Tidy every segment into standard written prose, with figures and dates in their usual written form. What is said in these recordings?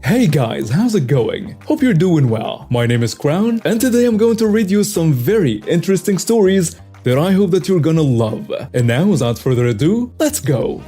Hey guys, how's it going? Hope you're doing well. My name is Crown, and today I'm going to read you some very interesting stories that I hope that you're gonna love. And now, without further ado, let's go!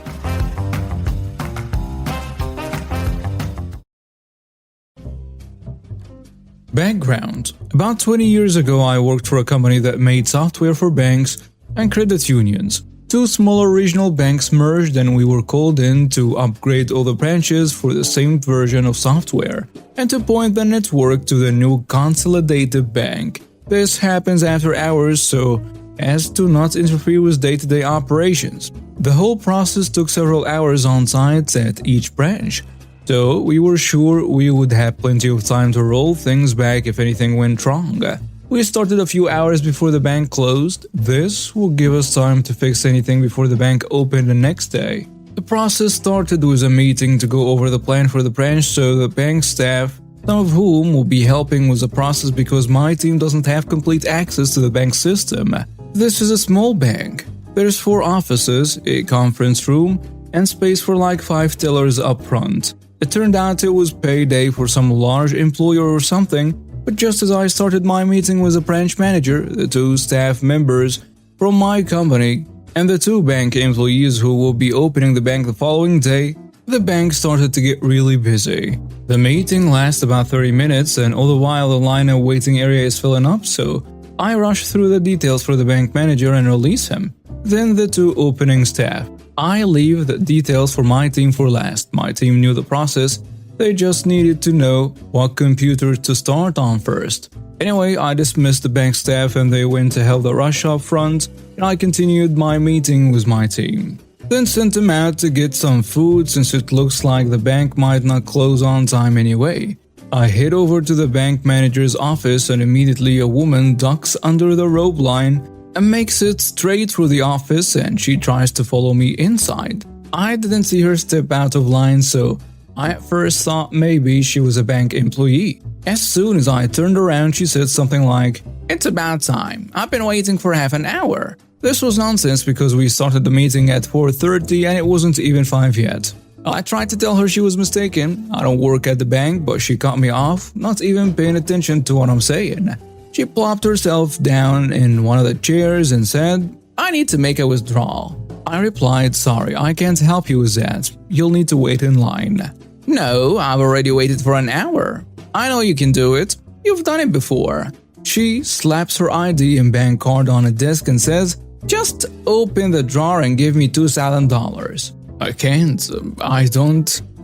Background. About 20 years ago, I worked for a company that made software for banks and credit unions. Two smaller regional banks merged and we were called in to upgrade all the branches for the same version of software and to point the network to the new consolidated bank. This happens after hours so as to not interfere with day-to-day operations. The whole process took several hours on site at each branch, so we were sure we would have plenty of time to roll things back if anything went wrong. We started a few hours before the bank closed. This will give us time to fix anything before the bank opened the next day. The process started with a meeting to go over the plan for the branch so the bank staff, some of whom will be helping with the process because my team doesn't have complete access to the bank system. This is a small bank. There's 4 offices, a conference room, and space for like 5 tellers up front. It turned out it was payday for some large employer or something. But just as I started my meeting with the branch manager, the 2 staff members from my company, and the 2 bank employees who will be opening the bank the following day, the bank started to get really busy. The meeting lasts about 30 minutes and all the while the line of waiting area is filling up, so I rush through the details for the bank manager and release him. Then the 2 opening staff. I leave the details for my team for last. My team knew the process. They just needed to know what computer to start on first. Anyway, I dismissed the bank staff and they went to help the rush up front, and I continued my meeting with my team. Then sent them out to get some food since it looks like the bank might not close on time anyway. I head over to the bank manager's office and immediately a woman ducks under the rope line and makes it straight through the office and she tries to follow me inside. I didn't see her step out of line, so I at first thought maybe she was a bank employee. As soon as I turned around, she said something like, "It's about time. I've been waiting for half an hour." This was nonsense because we started the meeting at 4:30 and it wasn't even 5 yet. I tried to tell her she was mistaken. I don't work at the bank, but she cut me off, not even paying attention to what I'm saying. She plopped herself down in one of the chairs and said, "I need to make a withdrawal." I replied, "Sorry, I can't help you with that. You'll need to wait in line." "No, I've already waited for an hour. I know you can do it. You've done it before." She slaps her ID and bank card on a desk and says, "Just open the drawer and give me $2,000. I can't.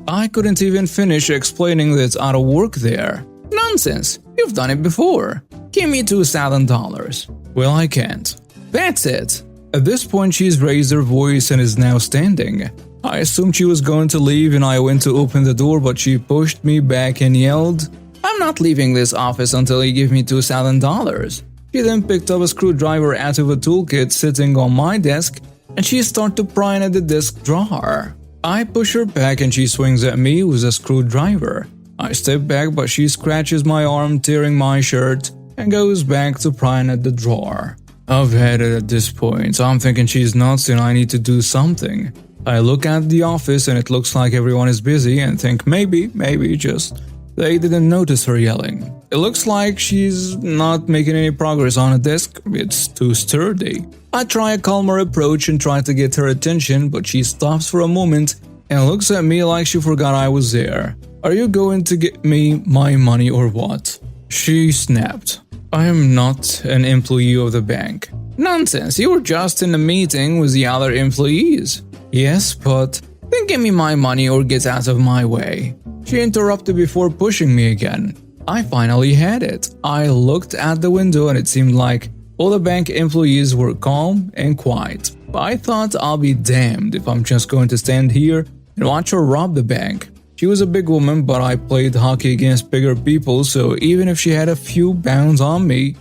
I couldn't even finish explaining that I don't work there. "Nonsense. You've done it before. Give me $2,000. "Well, I can't." "That's it." At this point, she's raised her voice and is now standing. I assumed she was going to leave and I went to open the door, but she pushed me back and yelled, "I'm not leaving this office until you give me $2,000. She then picked up a screwdriver out of a toolkit sitting on my desk and she started prying at the desk drawer. I push her back and she swings at me with a screwdriver. I step back but she scratches my arm, tearing my shirt, and goes back to prying at the drawer. I've had it at this point. I'm thinking she's nuts and I need to do something. I look at the office and it looks like everyone is busy and think maybe just they didn't notice her yelling. It looks like she's not making any progress on a desk. It's too sturdy. I try a calmer approach and try to get her attention, but she stops for a moment and looks at me like she forgot I was there. "Are you going to get me my money or what?" She snapped. "I am not an employee of the bank." "Nonsense, you were just in a meeting with the other employees." "Yes, but..." "Then give me my money or get out of my way." She interrupted before pushing me again. I finally had it. I looked at the window and it seemed like all the bank employees were calm and quiet. I thought I'll be damned if I'm just going to stand here and watch her rob the bank. She was a big woman, but I played hockey against bigger people, so even if she had a few bounds on me,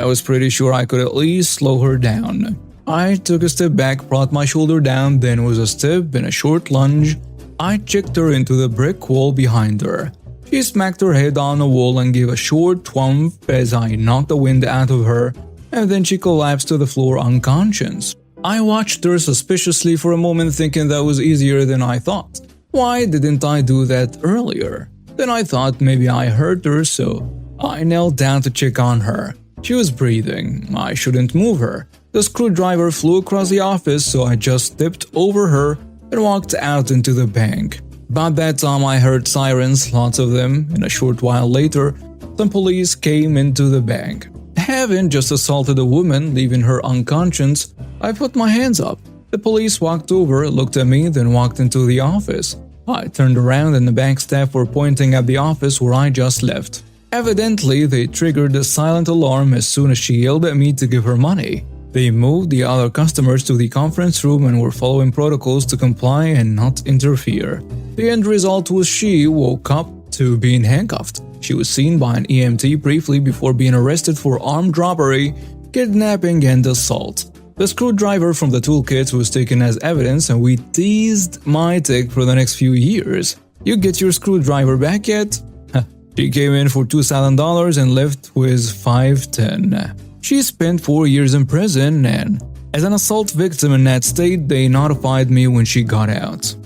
I was pretty sure I could at least slow her down. I took a step back, brought my shoulder down, then with a step and a short lunge, I kicked her into the brick wall behind her. She smacked her head on the wall and gave a short thwomp as I knocked the wind out of her, and then she collapsed to the floor unconscious. I watched her suspiciously for a moment, thinking that was easier than I thought. Why didn't I do that earlier? Then I thought maybe I hurt her, so I knelt down to check on her. She was breathing. I shouldn't move her. The screwdriver flew across the office, so I just stepped over her and walked out into the bank. About that time, I heard sirens, lots of them, and a short while later, some police came into the bank. Having just assaulted a woman, leaving her unconscious, I put my hands up. The police walked over, looked at me, then walked into the office. I turned around and the bank staff were pointing at the office where I just left. Evidently, they triggered a silent alarm as soon as she yelled at me to give her money. They moved the other customers to the conference room and were following protocols to comply and not interfere. The end result was she woke up to being handcuffed. She was seen by an EMT briefly before being arrested for armed robbery, kidnapping, and assault. The screwdriver from the toolkit was taken as evidence and we teased my tech for the next few years. You get your screwdriver back yet? She came in for $2,000 and left with $510. She spent 4 years in prison and, as an assault victim in that state, they notified me when she got out.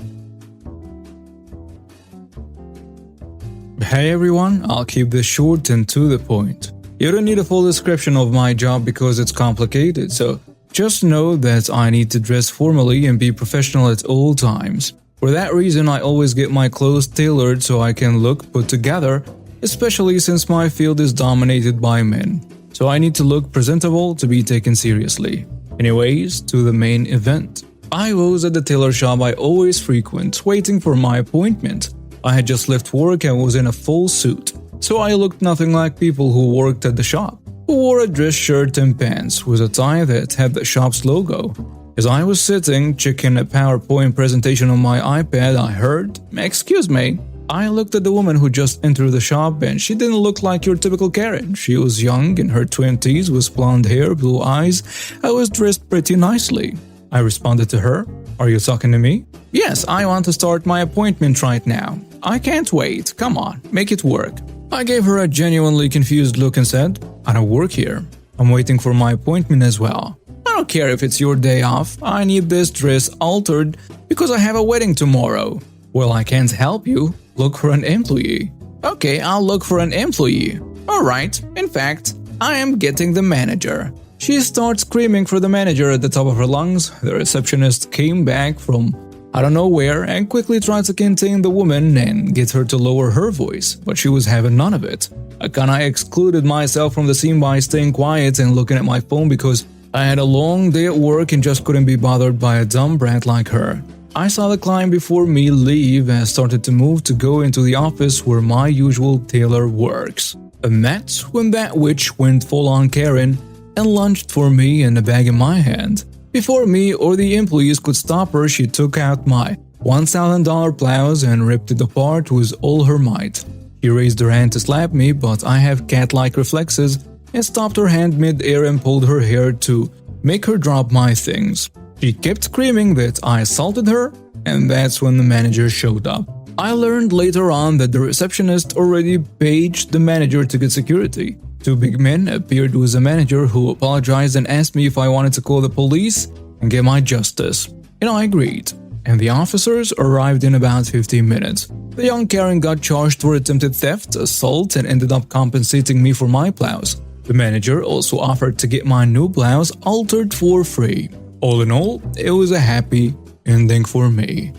Hey everyone, I'll keep this short and to the point. You don't need a full description of my job because it's complicated, so just know that I need to dress formally and be professional at all times. For that reason, I always get my clothes tailored so I can look put together, especially since my field is dominated by men. So I need to look presentable to be taken seriously. Anyways, to the main event. I was at the tailor shop I always frequent, waiting for my appointment. I had just left work and was in a full suit, so I looked nothing like people who worked at the shop, who wore a dress shirt and pants with a tie that had the shop's logo. As I was sitting, checking a PowerPoint presentation on my iPad, I heard, "Excuse me." I looked at the woman who just entered the shop and she didn't look like your typical Karen. She was young, in her 20s, with blonde hair, blue eyes. I was dressed pretty nicely. I responded to her, "Are you talking to me?" "Yes, I want to start my appointment right now. I can't wait. Come on, make it work." I gave her a genuinely confused look and said, "I don't work here. I'm waiting for my appointment as well. I don't care if it's your day off. I need this dress altered because I have a wedding tomorrow." "Well, I can't help you. Look for an employee." "Okay, I'll look for an employee." "Alright, in fact, I am getting the manager." She starts screaming for the manager at the top of her lungs. The receptionist came back from I don't know where and quickly tried to contain the woman and get her to lower her voice, but she was having none of it. I kinda excluded myself from the scene by staying quiet and looking at my phone because I had a long day at work and just couldn't be bothered by a dumb brat like her. I saw the client before me leave and started to move to go into the office where my usual tailor works. And that's when that witch went full-on Karen and lunged for me and a bag in my hand. Before me or the employees could stop her, she took out my $1,000 blouse and ripped it apart with all her might. She raised her hand to slap me, but I have cat-like reflexes and stopped her hand mid-air and pulled her hair to make her drop my things. She kept screaming that I assaulted her, and that's when the manager showed up. I learned later on that the receptionist already paged the manager to get security. Two big men appeared with the manager who apologized and asked me if I wanted to call the police and get my justice. And I agreed, and the officers arrived in about 15 minutes. The young Karen got charged for attempted theft, assault, and ended up compensating me for my blouse. The manager also offered to get my new blouse altered for free. All in all, it was a happy ending for me.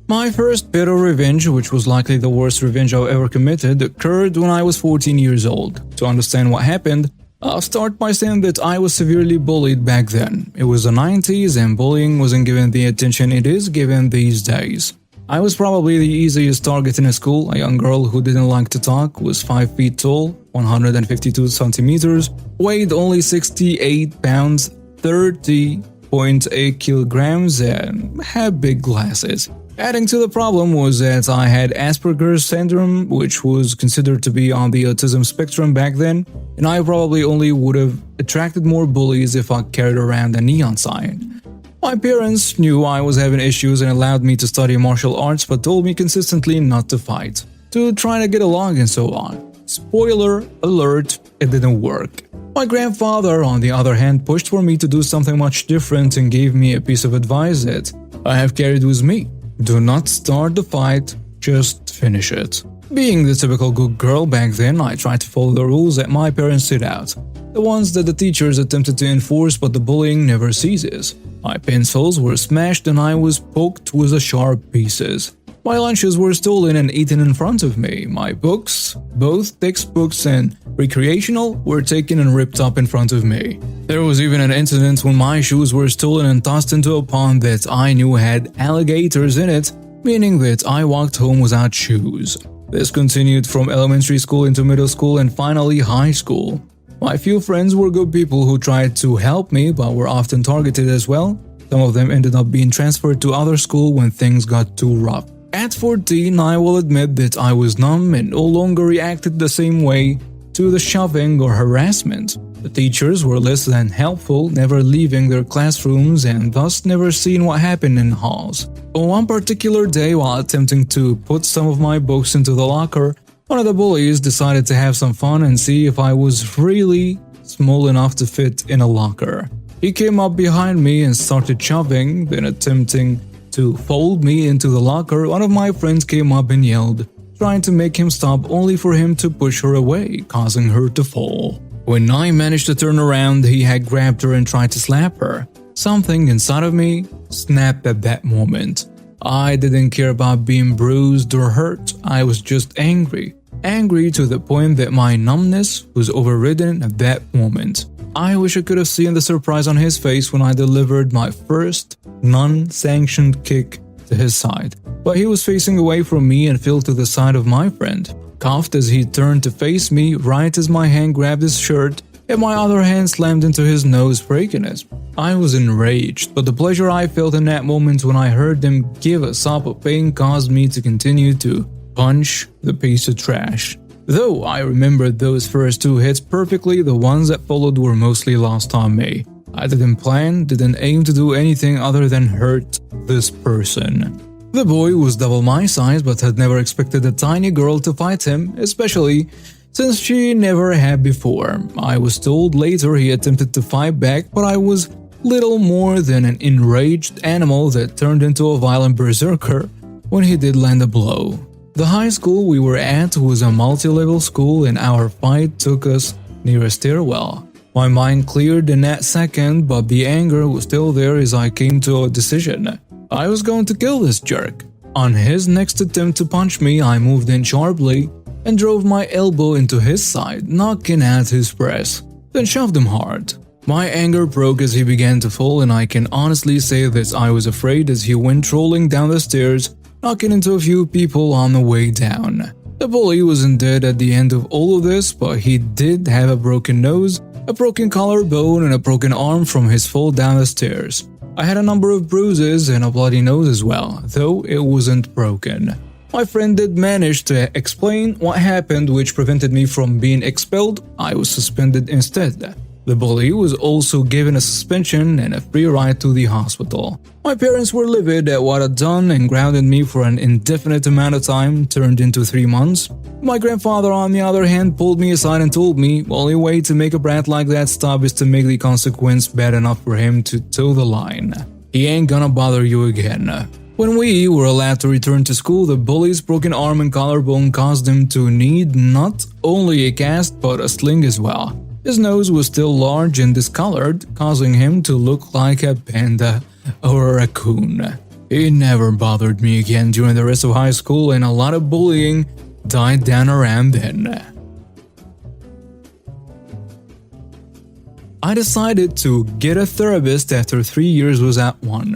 My first bit of revenge, which was likely the worst revenge I ever committed, occurred when I was 14 years old. To understand what happened, I'll start by saying that I was severely bullied back then. It was the 90s and bullying wasn't given the attention it is given these days. I was probably the easiest target in a school. A young girl who didn't like to talk, was 5 feet tall, 152 centimeters, weighed only 68 pounds, 30.8 kilograms, and had big glasses. Adding to the problem was that I had Asperger's syndrome, which was considered to be on the autism spectrum back then, and I probably only would have attracted more bullies if I carried around a neon sign. My parents knew I was having issues and allowed me to study martial arts but told me consistently not to fight, to try to get along and so on. Spoiler alert, it didn't work. My grandfather, on the other hand, pushed for me to do something much different and gave me a piece of advice that I have carried with me. Do not start the fight, just finish it. Being the typical good girl back then, I tried to follow the rules that my parents set out. The ones that the teachers attempted to enforce, but the bullying never ceases. My pencils were smashed and I was poked with the sharp pieces. My lunches were stolen and eaten in front of me. My books, both textbooks and recreational, were taken and ripped up in front of me. There was even an incident when my shoes were stolen and tossed into a pond that I knew had alligators in it, meaning that I walked home without shoes. This continued from elementary school into middle school and finally high school. My few friends were good people who tried to help me but were often targeted as well. Some of them ended up being transferred to other school when things got too rough. At 14, I will admit that I was numb and no longer reacted the same way to the shoving or harassment. The teachers were less than helpful, never leaving their classrooms and thus never seeing what happened in halls. On one particular day, while attempting to put some of my books into the locker, one of the bullies decided to have some fun and see if I was really small enough to fit in a locker. He came up behind me and started shoving, then attempting to fold me into the locker. One of my friends came up and yelled, trying to make him stop, only for him to push her away, causing her to fall. When I managed to turn around, he had grabbed her and tried to slap her. Something inside of me snapped at that moment. I didn't care about being bruised or hurt, I was just angry. Angry to the point that my numbness was overridden at that moment. I wish I could have seen the surprise on his face when I delivered my first non-sanctioned kick to his side. But he was facing away from me and fell to the side of my friend. Coughed as he turned to face me right as my hand grabbed his shirt and my other hand slammed into his nose, breaking it. I was enraged, but the pleasure I felt in that moment when I heard them give a sob of pain caused me to continue to punch the piece of trash. Though I remembered those first two hits perfectly, the ones that followed were mostly lost on me. I didn't plan, didn't aim to do anything other than hurt this person. The boy was double my size but had never expected a tiny girl to fight him, especially since she never had before. I was told later he attempted to fight back, but I was little more than an enraged animal that turned into a violent berserker when he did land a blow. The high school we were at was a multi-level school and our fight took us near a stairwell. My mind cleared in that second, but the anger was still there as I came to a decision. I was going to kill this jerk. On his next attempt to punch me, I moved in sharply and drove my elbow into his side, knocking out his press, then shoved him hard. My anger broke as he began to fall, and I can honestly say that I was afraid as he went rolling down the stairs, knocking into a few people on the way down. The bully wasn't dead at the end of all of this, but he did have a broken nose, a broken collarbone, and a broken arm from his fall down the stairs. I had a number of bruises and a bloody nose as well, though it wasn't broken. My friend did manage to explain what happened, which prevented me from being expelled. I was suspended instead. The bully was also given a suspension and a free ride to the hospital. My parents were livid at what I'd done and grounded me for an indefinite amount of time, turned into 3 months. My grandfather, on the other hand, pulled me aside and told me the only way to make a brat like that stop is to make the consequence bad enough for him to toe the line. He ain't gonna bother you again. When we were allowed to return to school, the bully's broken arm and collarbone caused him to need not only a cast but a sling as well. His nose was still large and discolored, causing him to look like a panda or a raccoon. He never bothered me again during the rest of high school, and a lot of bullying died down around then. I decided to get a therapist after 3 years without one.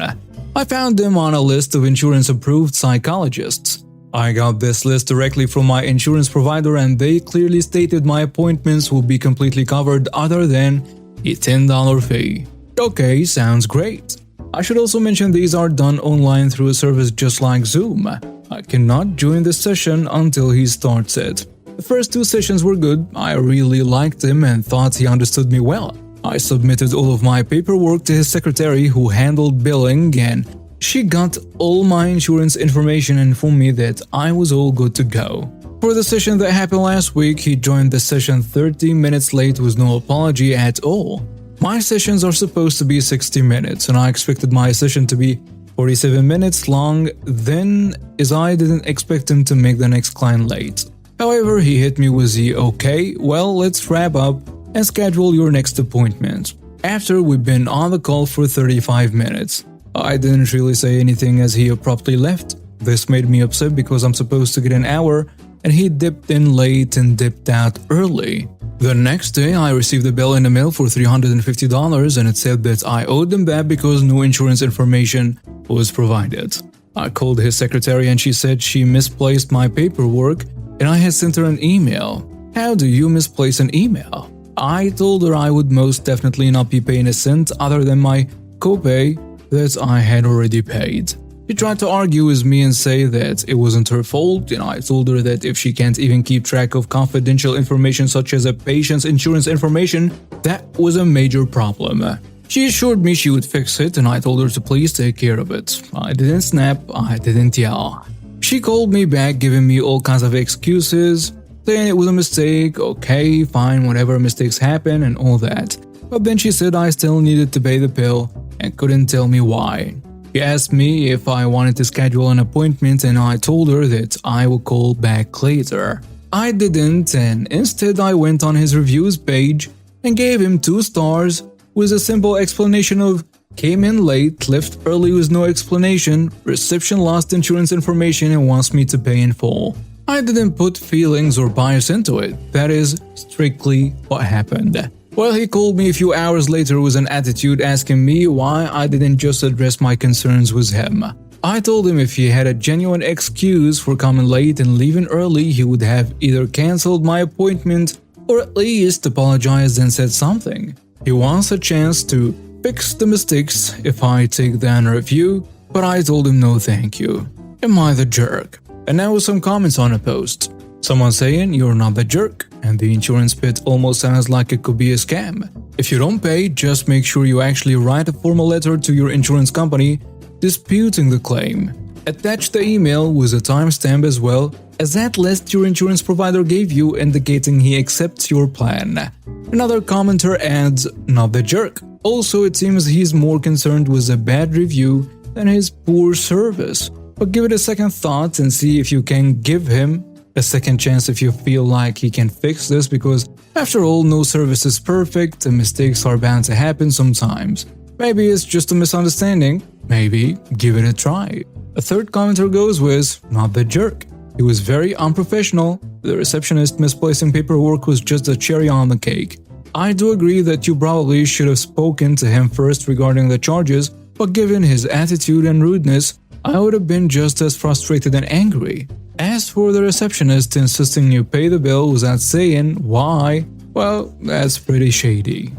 I found him on a list of insurance-approved psychologists. I got this list directly from my insurance provider, and they clearly stated my appointments will be completely covered other than a $10 fee. Okay, sounds great. I should also mention these are done online through a service just like Zoom. I cannot join the session until he starts it. The first 2 sessions were good. I really liked him and thought he understood me well. I submitted all of my paperwork to his secretary who handled billing, and she got all my insurance information and informed me that I was all good to go. For the session that happened last week, he joined the session 30 minutes late with no apology at all. My sessions are supposed to be 60 minutes, and I expected my session to be 47 minutes long, then as I didn't expect him to make the next client late. However, he hit me with the "okay, well, let's wrap up and schedule your next appointment." After we've been on the call for 35 minutes. I didn't really say anything as he abruptly left. This made me upset because I'm supposed to get an hour and he dipped in late and dipped out early. The next day, I received a bill in the mail for $350 and it said that I owed them back because no insurance information was provided. I called his secretary and she said she misplaced my paperwork and I had sent her an email. How do you misplace an email? I told her I would most definitely not be paying a cent other than my copay that I had already paid. She tried to argue with me and say that it wasn't her fault, and I told her that if she can't even keep track of confidential information such as a patient's insurance information, that was a major problem. She assured me she would fix it, and I told her to please take care of it. I didn't snap, I didn't yell. She called me back giving me all kinds of excuses, saying it was a mistake, okay, fine, whatever, mistakes happen and all that. But then she said I still needed to pay the bill and couldn't tell me why. She asked me if I wanted to schedule an appointment and I told her that I would call back later. I didn't, and instead I went on his reviews page and gave him 2 stars with a simple explanation of came in late, left early with no explanation, reception lost insurance information and wants me to pay in full. I didn't put feelings or bias into it. That is strictly what happened. Well, he called me a few hours later with an attitude asking me why I didn't just address my concerns with him. I told him if he had a genuine excuse for coming late and leaving early, he would have either cancelled my appointment or at least apologized and said something. He wants a chance to fix the mistakes if I take the review, but I told him no thank you. Am I the jerk? And now some comments on a post. Someone saying you're not the jerk, and the insurance bit almost sounds like it could be a scam. If you don't pay, just make sure you actually write a formal letter to your insurance company disputing the claim. Attach the email with a timestamp as well as that list your insurance provider gave you indicating he accepts your plan. Another commenter adds, not the jerk. Also, it seems he's more concerned with a bad review than his poor service. But give it a second thought and see if you can give him a second chance if you feel like he can fix this, because after all, no service is perfect and mistakes are bound to happen sometimes. Maybe it's just a misunderstanding, maybe give it a try. A third commenter goes with, not the jerk. He was very unprofessional, the receptionist misplacing paperwork was just a cherry on the cake. I do agree that you probably should have spoken to him first regarding the charges, but given his attitude and rudeness, I would have been just as frustrated and angry. As for the receptionist insisting you pay the bill without saying why, well, that's pretty shady.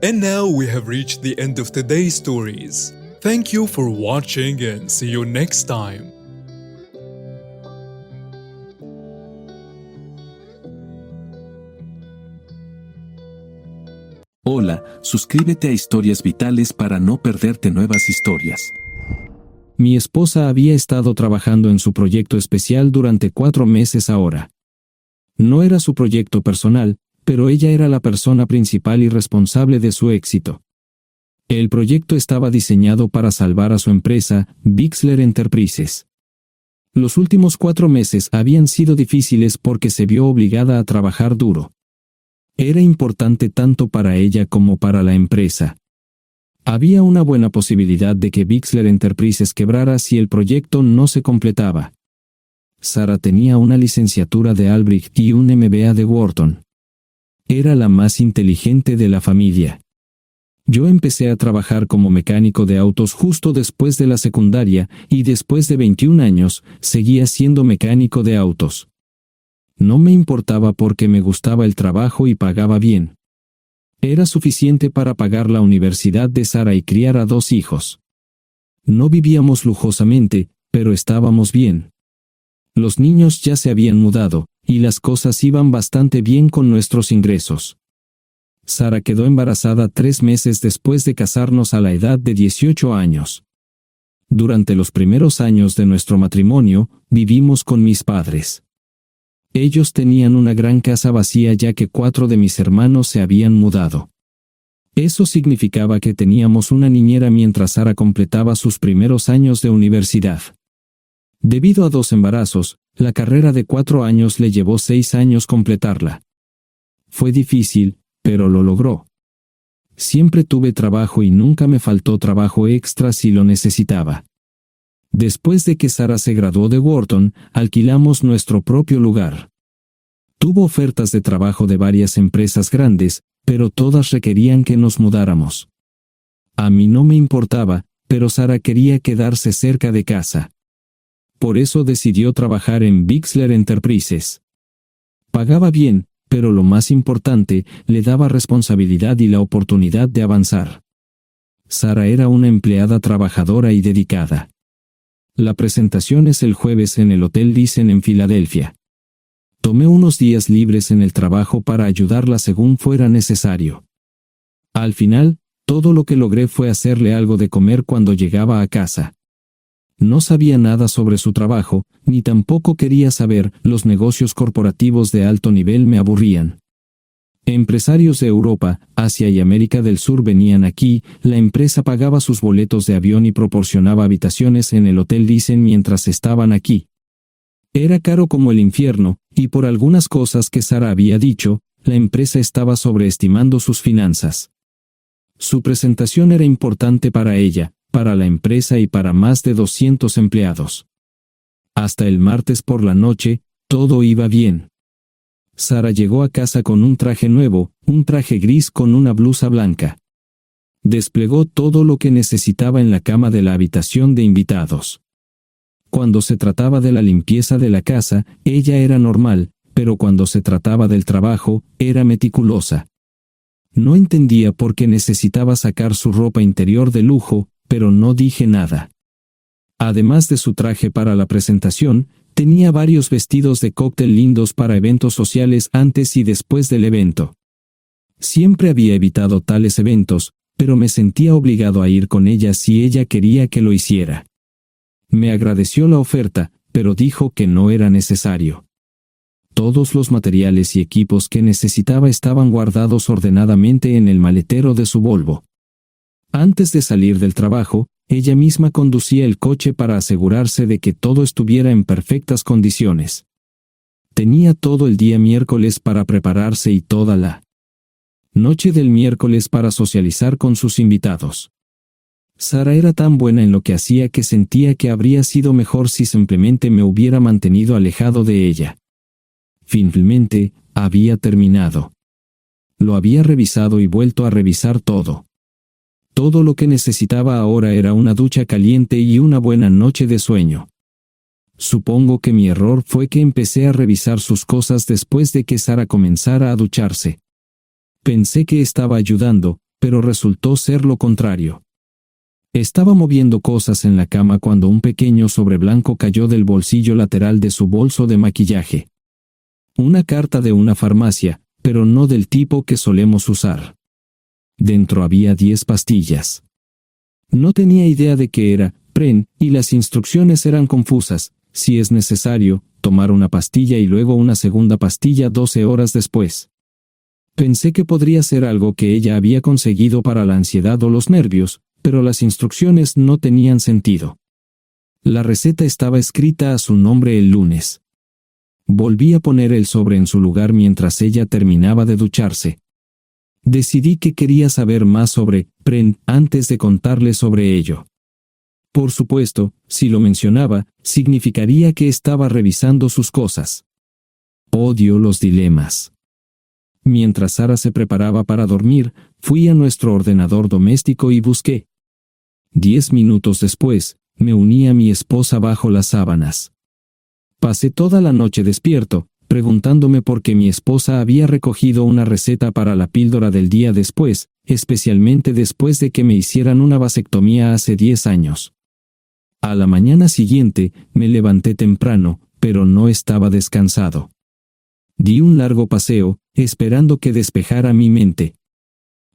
And now we have reached the end of today's stories. Thank you for watching and see you next time. Hola, suscríbete a Historias Vitales para no perderte nuevas historias. Mi esposa había estado trabajando en su proyecto especial durante 4 meses ahora. No era su proyecto personal, pero ella era la persona principal y responsable de su éxito. El proyecto estaba diseñado para salvar a su empresa, Bixler Enterprises. Los últimos 4 meses habían sido difíciles porque se vio obligada a trabajar duro. Era importante tanto para ella como para la empresa. Había una buena posibilidad de que Bixler Enterprises quebrara si el proyecto no se completaba. Sara tenía una licenciatura de Albrecht y un MBA de Wharton. Era la más inteligente de la familia. Yo empecé a trabajar como mecánico de autos justo después de la secundaria y después de 21 años seguía siendo mecánico de autos. No me importaba porque me gustaba el trabajo y pagaba bien. Era suficiente para pagar la universidad de Sara y criar a 2 hijos. No vivíamos lujosamente, pero estábamos bien. Los niños ya se habían mudado, y las cosas iban bastante bien con nuestros ingresos. Sara quedó embarazada 3 meses después de casarnos a la edad de 18 años. Durante los primeros años de nuestro matrimonio, vivimos con mis padres. Ellos tenían una gran casa vacía ya que 4 de mis hermanos se habían mudado. Eso significaba que teníamos una niñera mientras Sara completaba sus primeros años de universidad. Debido a 2 embarazos, la carrera de 4 años le llevó 6 años completarla. Fue difícil, pero lo logró. Siempre tuve trabajo y nunca me faltó trabajo extra si lo necesitaba. Después de que Sara se graduó de Wharton, alquilamos nuestro propio lugar. Tuvo ofertas de trabajo de varias empresas grandes, pero todas requerían que nos mudáramos. A mí no me importaba, pero Sara quería quedarse cerca de casa. Por eso decidió trabajar en Bixler Enterprises. Pagaba bien, pero lo más importante, le daba responsabilidad y la oportunidad de avanzar. Sara era una empleada trabajadora y dedicada. La presentación es el jueves en el Hotel Thyssen en Filadelfia. Tomé unos días libres en el trabajo para ayudarla según fuera necesario. Al final, todo lo que logré fue hacerle algo de comer cuando llegaba a casa. No sabía nada sobre su trabajo, ni tampoco quería saber. Los negocios corporativos de alto nivel me aburrían. Empresarios de Europa, Asia y América del Sur venían aquí, la empresa pagaba sus boletos de avión y proporcionaba habitaciones en el Hotel Thyssen mientras estaban aquí. Era caro como el infierno, y por algunas cosas que Sara había dicho, la empresa estaba sobreestimando sus finanzas. Su presentación era importante para ella, para la empresa y para más de 200 empleados. Hasta el martes por la noche, todo iba bien. Sara llegó a casa con un traje nuevo, un traje gris con una blusa blanca. Desplegó todo lo que necesitaba en la cama de la habitación de invitados. Cuando se trataba de la limpieza de la casa, ella era normal, pero cuando se trataba del trabajo, era meticulosa. No entendía por qué necesitaba sacar su ropa interior de lujo, pero no dije nada. Además de su traje para la presentación, tenía varios vestidos de cóctel lindos para eventos sociales antes y después del evento. Siempre había evitado tales eventos, pero me sentía obligado a ir con ella si ella quería que lo hiciera. Me agradeció la oferta, pero dijo que no era necesario. Todos los materiales y equipos que necesitaba estaban guardados ordenadamente en el maletero de su Volvo. Antes de salir del trabajo, ella misma conducía el coche para asegurarse de que todo estuviera en perfectas condiciones. Tenía todo el día miércoles para prepararse y toda la noche del miércoles para socializar con sus invitados. Sara era tan buena en lo que hacía que sentía que habría sido mejor si simplemente me hubiera mantenido alejado de ella. Finalmente, había terminado. Lo había revisado y vuelto a revisar todo. Todo lo que necesitaba ahora era una ducha caliente y una buena noche de sueño. Supongo que mi error fue que empecé a revisar sus cosas después de que Sara comenzara a ducharse. Pensé que estaba ayudando, pero resultó ser lo contrario. Estaba moviendo cosas en la cama cuando un pequeño sobre blanco cayó del bolsillo lateral de su bolso de maquillaje. Una carta de una farmacia, pero no del tipo que solemos usar. Dentro había 10 pastillas. No tenía idea de qué era, Pren, y las instrucciones eran confusas. Si es necesario, tomar una pastilla y luego una segunda pastilla 12 horas después. Pensé que podría ser algo que ella había conseguido para la ansiedad o los nervios, pero las instrucciones no tenían sentido. La receta estaba escrita a su nombre el lunes. Volví a poner el sobre en su lugar mientras ella terminaba de ducharse. Decidí que quería saber más sobre Pren antes de contarle sobre ello. Por supuesto, si lo mencionaba, significaría que estaba revisando sus cosas. Odio los dilemas. Mientras Sara se preparaba para dormir, fui a nuestro ordenador doméstico y busqué. 10 minutos después, me uní a mi esposa bajo las sábanas. Pasé toda la noche despierto, preguntándome por qué mi esposa había recogido una receta para la píldora del día después, especialmente después de que me hicieran una vasectomía hace 10 años. A la mañana siguiente, me levanté temprano, pero no estaba descansado. Di un largo paseo, esperando que despejara mi mente.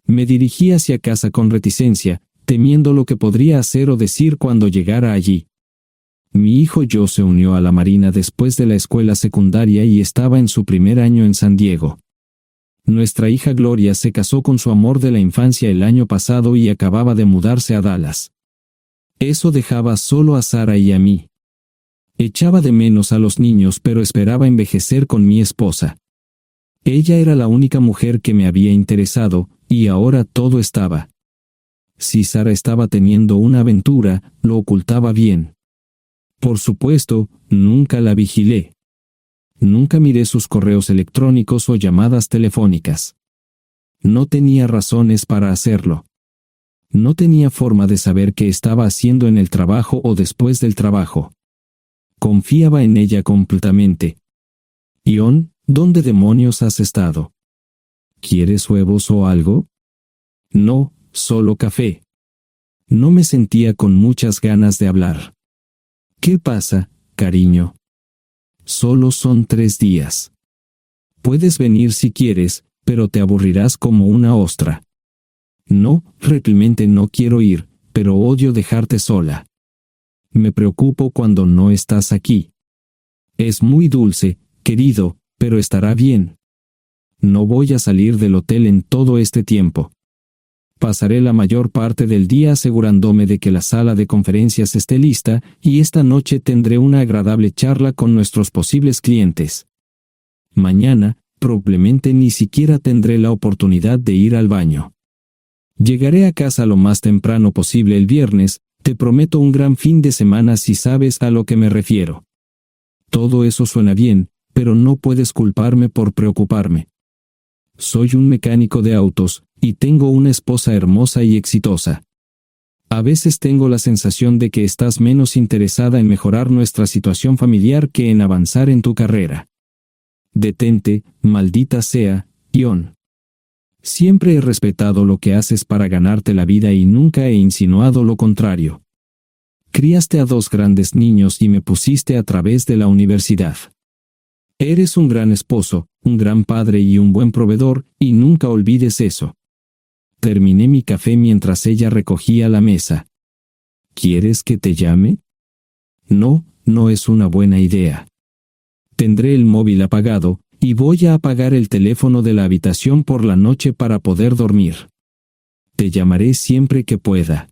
Me dirigí hacia casa con reticencia, temiendo lo que podría hacer o decir cuando llegara allí. Mi hijo Joe se unió a la Marina después de la escuela secundaria y estaba en su primer año en San Diego. Nuestra hija Gloria se casó con su amor de la infancia el año pasado y acababa de mudarse a Dallas. Eso dejaba solo a Sara y a mí. Echaba de menos a los niños, pero esperaba envejecer con mi esposa. Ella era la única mujer que me había interesado, y ahora todo estaba. Si Sara estaba teniendo una aventura, lo ocultaba bien. Por supuesto, nunca la vigilé. Nunca miré sus correos electrónicos o llamadas telefónicas. No tenía razones para hacerlo. No tenía forma de saber qué estaba haciendo en el trabajo o después del trabajo. Confiaba en ella completamente. Ion, ¿dónde demonios has estado? ¿Quieres huevos o algo? No, solo café. No me sentía con muchas ganas de hablar. ¿Qué pasa, cariño? Solo son 3 días. Puedes venir si quieres, pero te aburrirás como una ostra. No, realmente no quiero ir, pero odio dejarte sola. Me preocupo cuando no estás aquí. Es muy dulce, querido, pero estará bien. No voy a salir del hotel en todo este tiempo. Pasaré la mayor parte del día asegurándome de que la sala de conferencias esté lista, y esta noche tendré una agradable charla con nuestros posibles clientes. Mañana, probablemente ni siquiera tendré la oportunidad de ir al baño. Llegaré a casa lo más temprano posible el viernes, te prometo un gran fin de semana si sabes a lo que me refiero. Todo eso suena bien, pero no puedes culparme por preocuparme. Soy un mecánico de autos, y tengo una esposa hermosa y exitosa. A veces tengo la sensación de que estás menos interesada en mejorar nuestra situación familiar que en avanzar en tu carrera. Detente, maldita sea, Ion. Siempre he respetado lo que haces para ganarte la vida y nunca he insinuado lo contrario. Criaste a 2 grandes niños y me pusiste a través de la universidad. Eres un gran esposo, un gran padre y un buen proveedor, y nunca olvides eso. Terminé mi café mientras ella recogía la mesa. ¿Quieres que te llame? No, no es una buena idea. Tendré el móvil apagado, y voy a apagar el teléfono de la habitación por la noche para poder dormir. Te llamaré siempre que pueda.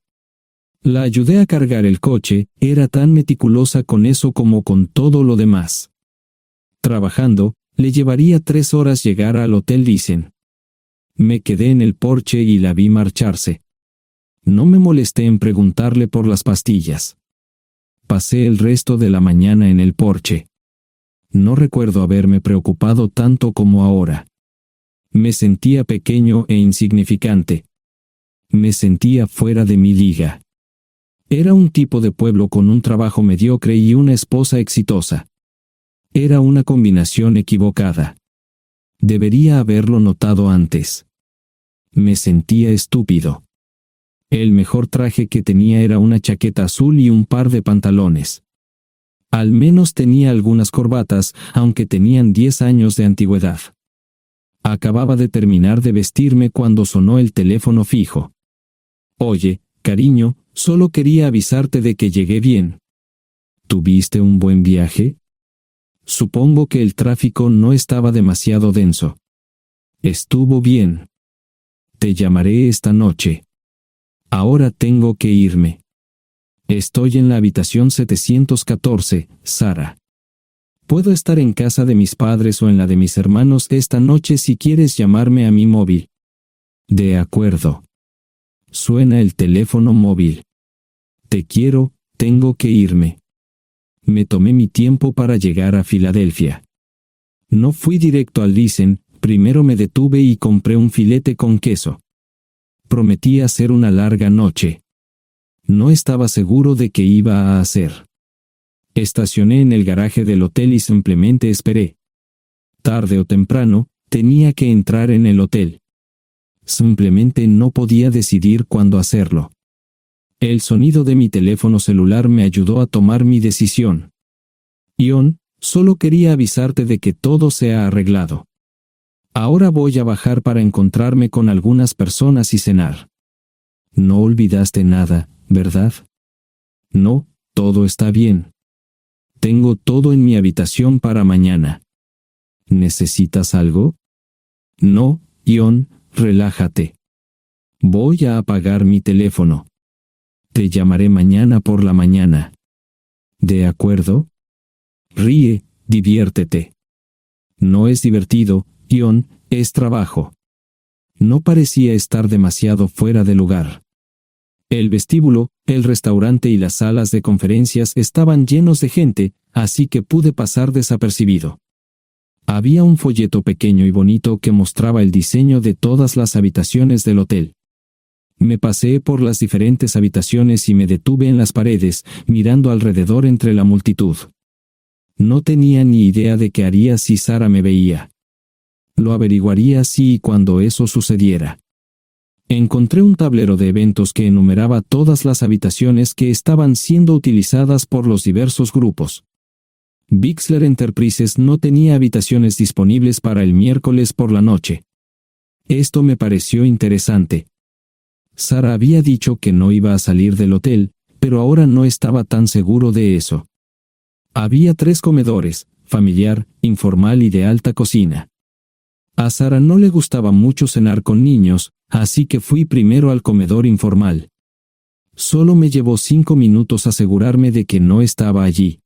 La ayudé a cargar el coche, era tan meticulosa con eso como con todo lo demás. Trabajando, le llevaría 3 horas llegar al Hotel Lysen. Me quedé en el porche y la vi marcharse. No me molesté en preguntarle por las pastillas. Pasé el resto de la mañana en el porche. No recuerdo haberme preocupado tanto como ahora. Me sentía pequeño e insignificante. Me sentía fuera de mi liga. Era un tipo de pueblo con un trabajo mediocre y una esposa exitosa. Era una combinación equivocada. Debería haberlo notado antes. Me sentía estúpido. El mejor traje que tenía era una chaqueta azul y un par de pantalones. Al menos tenía algunas corbatas, aunque tenían 10 años de antigüedad. Acababa de terminar de vestirme cuando sonó el teléfono fijo. Oye, cariño, solo quería avisarte de que llegué bien. ¿Tuviste un buen viaje? Supongo que el tráfico no estaba demasiado denso. Estuvo bien. Te llamaré esta noche. Ahora tengo que irme. Estoy en la habitación 714, Sara. Puedo estar en casa de mis padres o en la de mis hermanos esta noche si quieres llamarme a mi móvil. De acuerdo. Suena el teléfono móvil. Te quiero, tengo que irme. Me tomé mi tiempo para llegar a Filadelfia. No fui directo al Lysen, primero me detuve y compré un filete con queso. Prometí hacer una larga noche. No estaba seguro de qué iba a hacer. Estacioné en el garaje del hotel y simplemente esperé. Tarde o temprano, tenía que entrar en el hotel. Simplemente no podía decidir cuándo hacerlo. El sonido de mi teléfono celular me ayudó a tomar mi decisión. Ion, solo quería avisarte de que todo se ha arreglado. Ahora voy a bajar para encontrarme con algunas personas y cenar. No olvidaste nada, ¿verdad? No, todo está bien. Tengo todo en mi habitación para mañana. ¿Necesitas algo? No, Ion, relájate. Voy a apagar mi teléfono. Te llamaré mañana por la mañana. ¿De acuerdo? Ríe, diviértete. No es divertido, Ion, es trabajo. No parecía estar demasiado fuera de lugar. El vestíbulo, el restaurante y las salas de conferencias estaban llenos de gente, así que pude pasar desapercibido. Había un folleto pequeño y bonito que mostraba el diseño de todas las habitaciones del hotel. Me paseé por las diferentes habitaciones y me detuve en las paredes, mirando alrededor entre la multitud. No tenía ni idea de qué haría si Sara me veía. Lo averiguaría si y cuando eso sucediera. Encontré un tablero de eventos que enumeraba todas las habitaciones que estaban siendo utilizadas por los diversos grupos. Bixler Enterprises no tenía habitaciones disponibles para el miércoles por la noche. Esto me pareció interesante. Sara había dicho que no iba a salir del hotel, pero ahora no estaba tan seguro de eso. Había 3 comedores, familiar, informal y de alta cocina. A Sara no le gustaba mucho cenar con niños, así que fui primero al comedor informal. Solo me llevó 5 minutos asegurarme de que no estaba allí.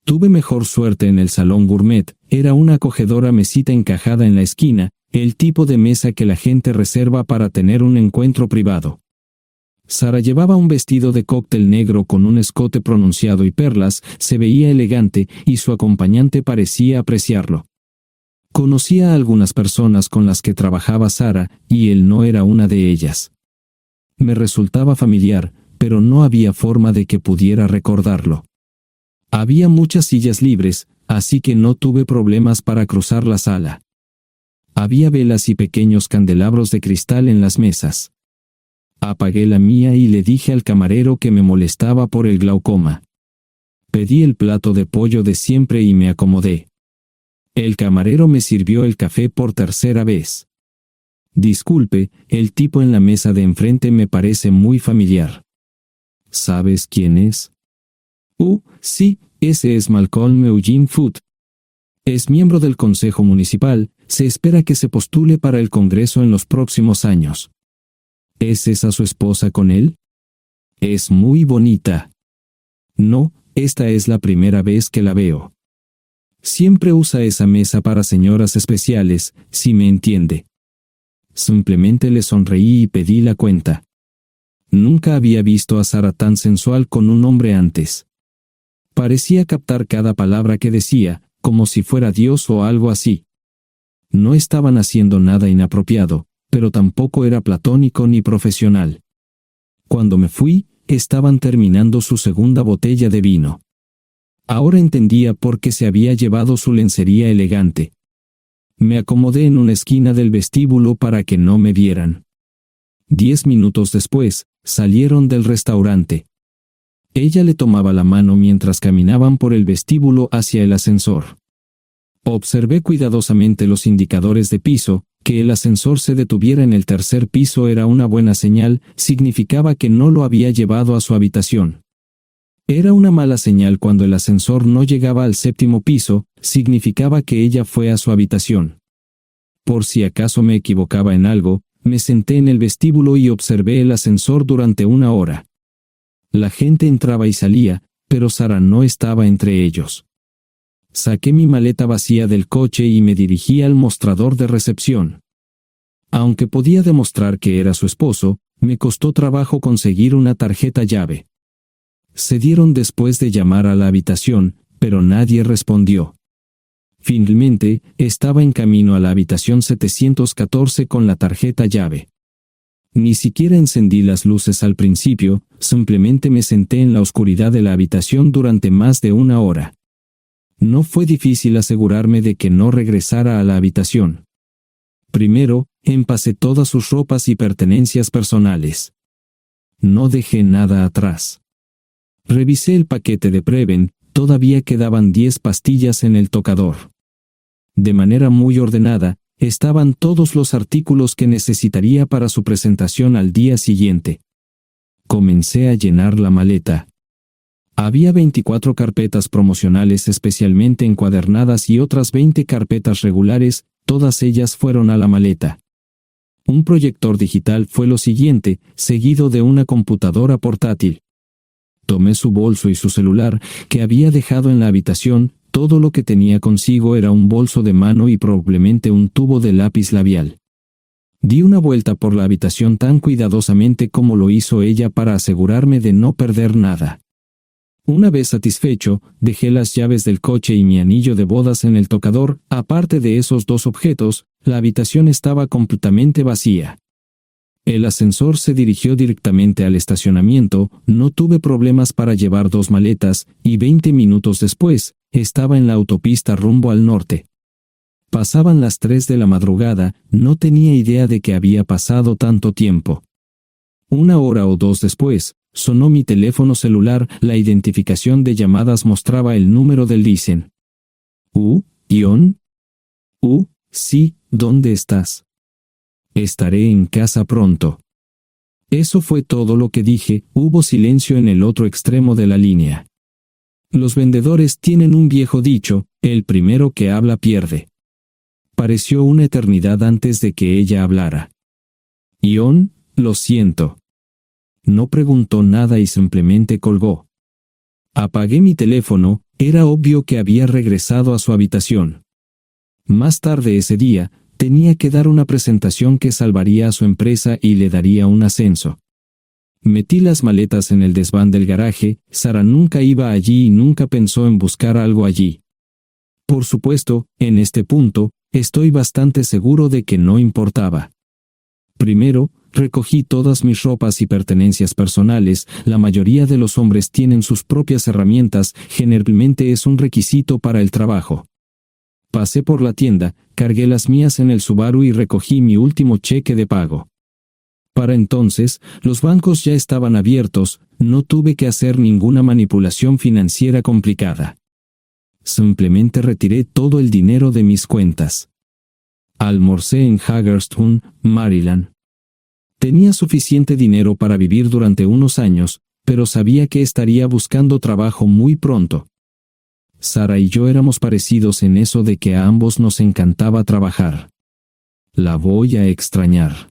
Tuve mejor suerte en el salón gourmet, era una acogedora mesita encajada en la esquina, el tipo de mesa que la gente reserva para tener un encuentro privado. Sara llevaba un vestido de cóctel negro con un escote pronunciado y perlas, se veía elegante y su acompañante parecía apreciarlo. Conocía a algunas personas con las que trabajaba Sara, y él no era una de ellas. Me resultaba familiar, pero no había forma de que pudiera recordarlo. Había muchas sillas libres, así que no tuve problemas para cruzar la sala. Había velas y pequeños candelabros de cristal en las mesas. Apagué la mía y le dije al camarero que me molestaba por el glaucoma. Pedí el plato de pollo de siempre y me acomodé. El camarero me sirvió el café por tercera vez. Disculpe, el tipo en la mesa de enfrente me parece muy familiar. ¿Sabes quién es? Sí, ese es Malcolm Eugene Foote. Es miembro del Consejo Municipal, se espera que se postule para el Congreso en los próximos años. ¿Es esa su esposa con él? Es muy bonita. No, esta es la primera vez que la veo. Siempre usa esa mesa para señoras especiales, si me entiende. Simplemente le sonreí y pedí la cuenta. Nunca había visto a Sara tan sensual con un hombre antes. Parecía captar cada palabra que decía, como si fuera Dios o algo así. No estaban haciendo nada inapropiado, pero tampoco era platónico ni profesional. Cuando me fui, estaban terminando su segunda botella de vino. Ahora entendía por qué se había llevado su lencería elegante. Me acomodé en una esquina del vestíbulo para que no me vieran. 10 minutos después, salieron del restaurante. Ella le tomaba la mano mientras caminaban por el vestíbulo hacia el ascensor. Observé cuidadosamente los indicadores de piso. Que el ascensor se detuviera en el tercer piso era una buena señal, significaba que no lo había llevado a su habitación. Era una mala señal cuando el ascensor no llegaba al 7º piso, significaba que ella fue a su habitación. Por si acaso me equivocaba en algo, me senté en el vestíbulo y observé el ascensor durante 1 hora. La gente entraba y salía, pero Sara no estaba entre ellos. Saqué mi maleta vacía del coche y me dirigí al mostrador de recepción. Aunque podía demostrar que era su esposo, me costó trabajo conseguir una tarjeta llave. Se dieron después de llamar a la habitación, pero nadie respondió. Finalmente, estaba en camino a la habitación 714 con la tarjeta llave. Ni siquiera encendí las luces al principio, simplemente me senté en la oscuridad de la habitación durante más de 1 hora. No fue difícil asegurarme de que no regresara a la habitación. Primero, empacé todas sus ropas y pertenencias personales. No dejé nada atrás. Revisé el paquete de Preven, todavía quedaban 10 pastillas en el tocador. De manera muy ordenada, estaban todos los artículos que necesitaría para su presentación al día siguiente. Comencé a llenar la maleta. Había 24 carpetas promocionales especialmente encuadernadas y otras 20 carpetas regulares, todas ellas fueron a la maleta. Un proyector digital fue lo siguiente, seguido de una computadora portátil. Tomé su bolso y su celular, que había dejado en la habitación. Todo lo que tenía consigo era un bolso de mano y probablemente un tubo de lápiz labial. Di una vuelta por la habitación tan cuidadosamente como lo hizo ella para asegurarme de no perder nada. Una vez satisfecho, dejé las llaves del coche y mi anillo de bodas en el tocador. Aparte de esos dos objetos, la habitación estaba completamente vacía. El ascensor se dirigió directamente al estacionamiento, no tuve problemas para llevar 2 maletas, y 20 minutos después, estaba en la autopista rumbo al norte. Pasaban las 3 de la madrugada, no tenía idea de que había pasado tanto tiempo. 1 hora o 2 después, sonó mi teléfono celular, la identificación de llamadas mostraba el número del Dicen. ¿Ion? Sí, ¿dónde estás? Estaré en casa pronto. Eso fue todo lo que dije. Hubo silencio en el otro extremo de la línea. Los vendedores tienen un viejo dicho, el primero que habla pierde. Pareció una eternidad antes de que ella hablara. Ion, lo siento. No preguntó nada y simplemente colgó. Apagué mi teléfono, era obvio que había regresado a su habitación. Más tarde ese día, tenía que dar una presentación que salvaría a su empresa y le daría un ascenso. Metí las maletas en el desván del garaje. Sara nunca iba allí y nunca pensó en buscar algo allí. Por supuesto, en este punto, estoy bastante seguro de que no importaba. Primero, recogí todas mis ropas y pertenencias personales. La mayoría de los hombres tienen sus propias herramientas, generalmente es un requisito para el trabajo. Pasé por la tienda, cargué las mías en el Subaru y recogí mi último cheque de pago. Para entonces, los bancos ya estaban abiertos, no tuve que hacer ninguna manipulación financiera complicada. Simplemente retiré todo el dinero de mis cuentas. Almorcé en Hagerstown, Maryland. Tenía suficiente dinero para vivir durante unos años, pero sabía que estaría buscando trabajo muy pronto. Sara y yo éramos parecidos en eso de que a ambos nos encantaba trabajar. La voy a extrañar.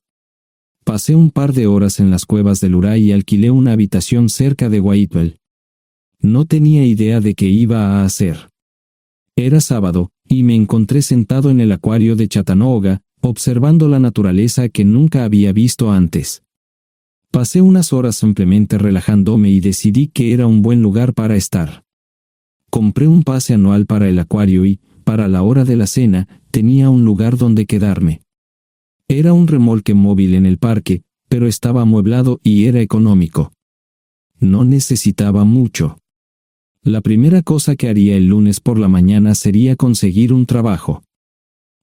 Pasé un par de horas en las cuevas del Uray y alquilé una habitación cerca de Whitewell. No tenía idea de qué iba a hacer. Era sábado, y me encontré sentado en el acuario de Chattanooga, observando la naturaleza que nunca había visto antes. Pasé unas horas simplemente relajándome y decidí que era un buen lugar para estar. Compré un pase anual para el acuario y, para la hora de la cena, tenía un lugar donde quedarme. Era un remolque móvil en el parque, pero estaba amueblado y era económico. No necesitaba mucho. La primera cosa que haría el lunes por la mañana sería conseguir un trabajo.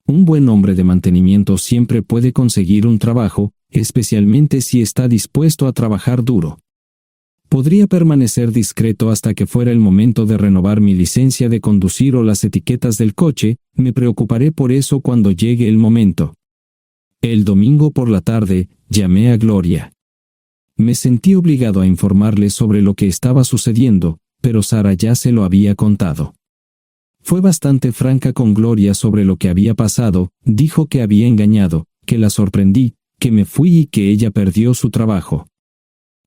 Un buen hombre de mantenimiento siempre puede conseguir un trabajo, especialmente si está dispuesto a trabajar duro. Podría permanecer discreto hasta que fuera el momento de renovar mi licencia de conducir o las etiquetas del coche. Me preocuparé por eso cuando llegue el momento. El domingo por la tarde, llamé a Gloria. Me sentí obligado a informarle sobre lo que estaba sucediendo, pero Sara ya se lo había contado. Fue bastante franca con Gloria sobre lo que había pasado. Dijo que había engañado, que la sorprendí, que me fui y que ella perdió su trabajo.